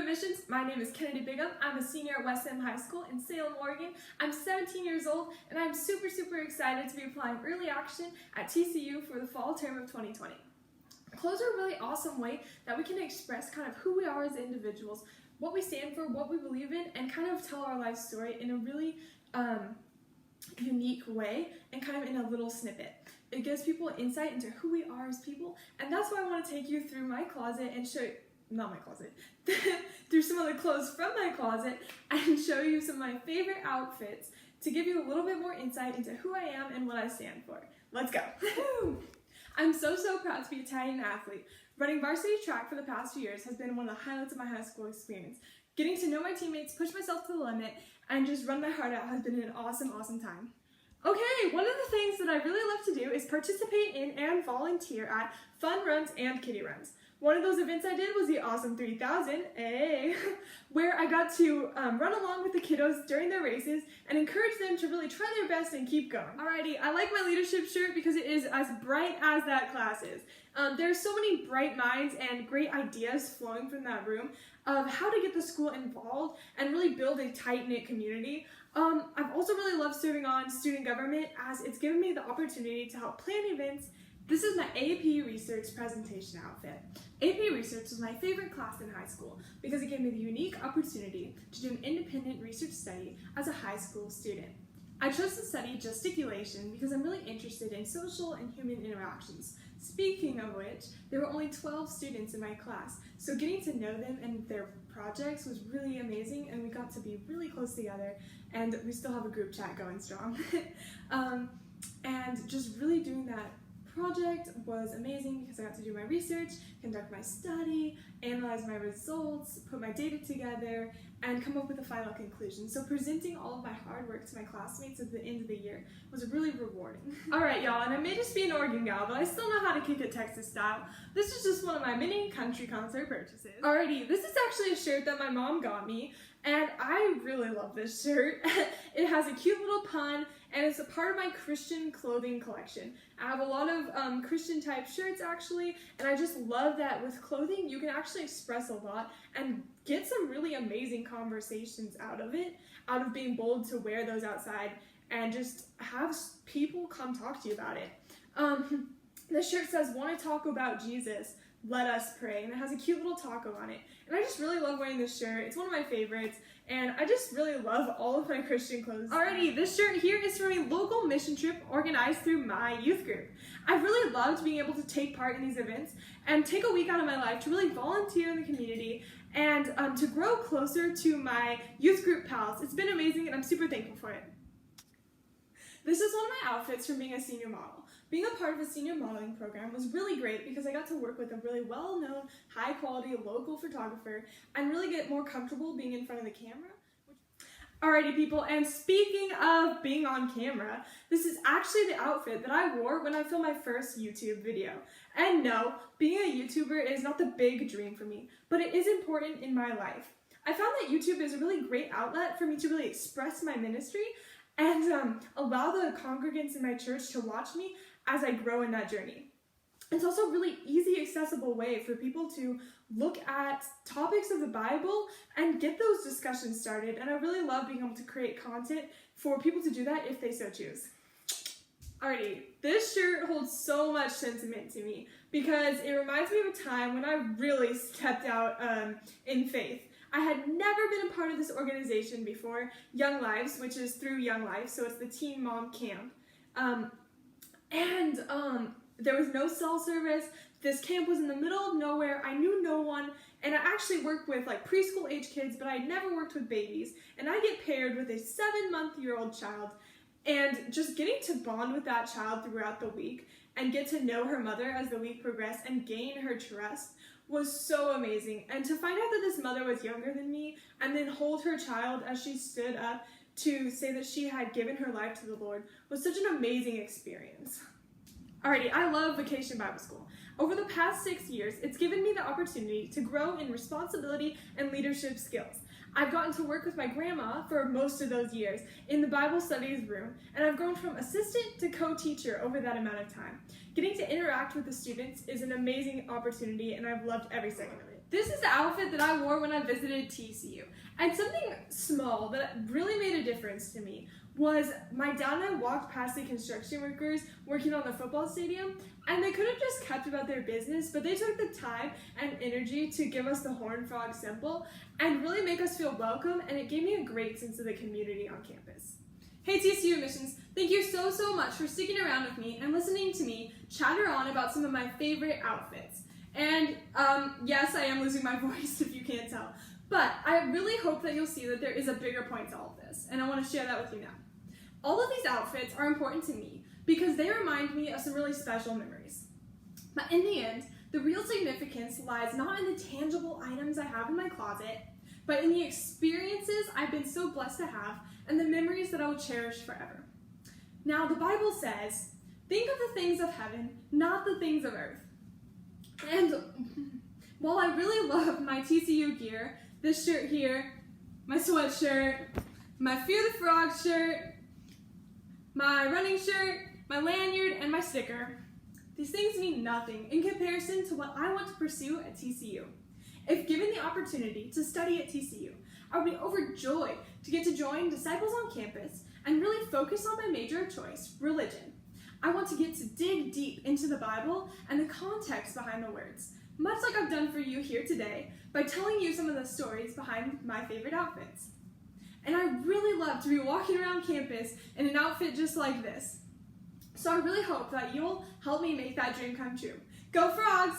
Admissions. My name is Kennedy Bigham. I'm a senior at West Salem High School in Salem, Oregon. I'm 17 years old and I'm super excited to be applying early action at TCU for the fall term of 2020. Clothes are a really awesome way that we can express kind of who we are as individuals, what we stand for, what we believe in, and kind of tell our life story in a really unique way and kind of in a little snippet. It gives people insight into who we are as people, and that's why I want to take you through my closet and show you, not my closet, through some of the clothes from my closet and show you some of my favorite outfits to give you a little bit more insight into who I am and what I stand for. Let's go. I'm so proud to be an Italian athlete. Running varsity track for the past few years has been one of the highlights of my high school experience. Getting to know my teammates, push myself to the limit, and just run my heart out has been an awesome time. Okay, one of the things that I really love to do is participate in and volunteer at fun runs and kiddie runs. One of those events I did was the Awesome 3000, where I got to run along with the kiddos during their races and encourage them to really try their best and keep going. Alrighty, I like my leadership shirt because it is as bright as that class is. There's so many bright minds and great ideas flowing from that room of how to get the school involved and really build a tight-knit community. I've also really loved serving on student government as it's given me the opportunity to help plan events. This is my AP Research presentation outfit. AP Research was my favorite class in high school because it gave me the unique opportunity to do an independent research study as a high school student. I chose to study gesticulation because I'm really interested in social and human interactions. Speaking of which, there were only 12 students in my class, so getting to know them and their projects was really amazing, and we got to be really close together, and we still have a group chat going strong. And just really doing that project was amazing because I got to do my research, conduct my study, analyze my results, put my data together, and come up with a final conclusion. So presenting all of my hard work to my classmates at the end of the year was really rewarding. Alright y'all, and I may just be an Oregon gal, but I still know how to kick it Texas style. This is just one of my many country concert purchases. Alrighty, this is actually a shirt that my mom got me, and I really love this shirt. It has a cute little pun, and it's a part of my Christian clothing collection. I have a lot of Christian type shirts actually, and I just love that with clothing you can actually express a lot and get some really amazing conversations out of it, out of being bold to wear those outside and just have people come talk to you about it. The shirt says, "Want to talk about Jesus? Let us pray," and it has a cute little taco on it. And I just really love wearing this shirt. It's one of my favorites, and I just really love all of my Christian clothes. Alrighty, this shirt here is from a local mission trip organized through my youth group. I've really loved being able to take part in these events and take a week out of my life to really volunteer in the community and to grow closer to my youth group pals. It's been amazing, and I'm super thankful for it. This is one of my outfits from being a senior model. Being a part of a senior modeling program was really great because I got to work with a really well-known, high-quality local photographer and really get more comfortable being in front of the camera. Alrighty people, and speaking of being on camera, this is actually the outfit that I wore when I filmed my first YouTube video. And no, being a YouTuber is not the big dream for me, but it is important in my life. I found that YouTube is a really great outlet for me to really express my ministry and allow the congregants in my church to watch me as I grow in that journey. It's also a really easy, accessible way for people to look at topics of the Bible and get those discussions started, and I really love being able to create content for people to do that if they so choose. Alrighty, this shirt holds so much sentiment to me because it reminds me of a time when I really stepped out in faith. I had never been a part of this organization before, Young Lives, which is through Young Life, so it's the Teen Mom Camp. There was no cell service. This camp was in the middle of nowhere. I knew no one, and I actually worked with like preschool age kids, but I never worked with babies. And I get paired with a 7-month-old child, and just getting to bond with that child throughout the week and get to know her mother as the week progressed and gain her trust was so amazing. And to find out that this mother was younger than me and then hold her child as she stood up to say that she had given her life to the Lord was such an amazing experience. Alrighty, I love Vacation Bible School. Over the past 6 years, it's given me the opportunity to grow in responsibility and leadership skills. I've gotten to work with my grandma for most of those years in the Bible studies room, and I've grown from assistant to co-teacher over that amount of time. Getting to interact with the students is an amazing opportunity, and I've loved every second of it. This is the outfit that I wore when I visited TCU. And something small that really made a difference to me was my dad and I walked past the construction workers working on the football stadium, and they could have just kept about their business, but they took the time and energy to give us the Horned Frog symbol and really make us feel welcome, and it gave me a great sense of the community on campus. Hey TCU Admissions, thank you so much for sticking around with me and listening to me chatter on about some of my favorite outfits. And yes, I am losing my voice if you can't tell, but I really hope that you'll see that there is a bigger point to all of this, and I want to share that with you now. All of these outfits are important to me because they remind me of some really special memories. But in the end, the real significance lies not in the tangible items I have in my closet, but in the experiences I've been so blessed to have and the memories that I will cherish forever. Now, the Bible says, think of the things of heaven, not the things of earth. And while I really love my TCU gear, this shirt here, my sweatshirt, my Fear the Frog shirt, my running shirt, my lanyard, and my sticker, these things mean nothing in comparison to what I want to pursue at TCU. If given the opportunity to study at TCU, I would be overjoyed to get to join disciples on campus and really focus on my major of choice, religion. I want to get to dig deep into the Bible and the context behind the words, much like I've done for you here today by telling you some of the stories behind my favorite outfits. And I really love to be walking around campus in an outfit just like this. So I really hope that you'll help me make that dream come true. Go Frogs!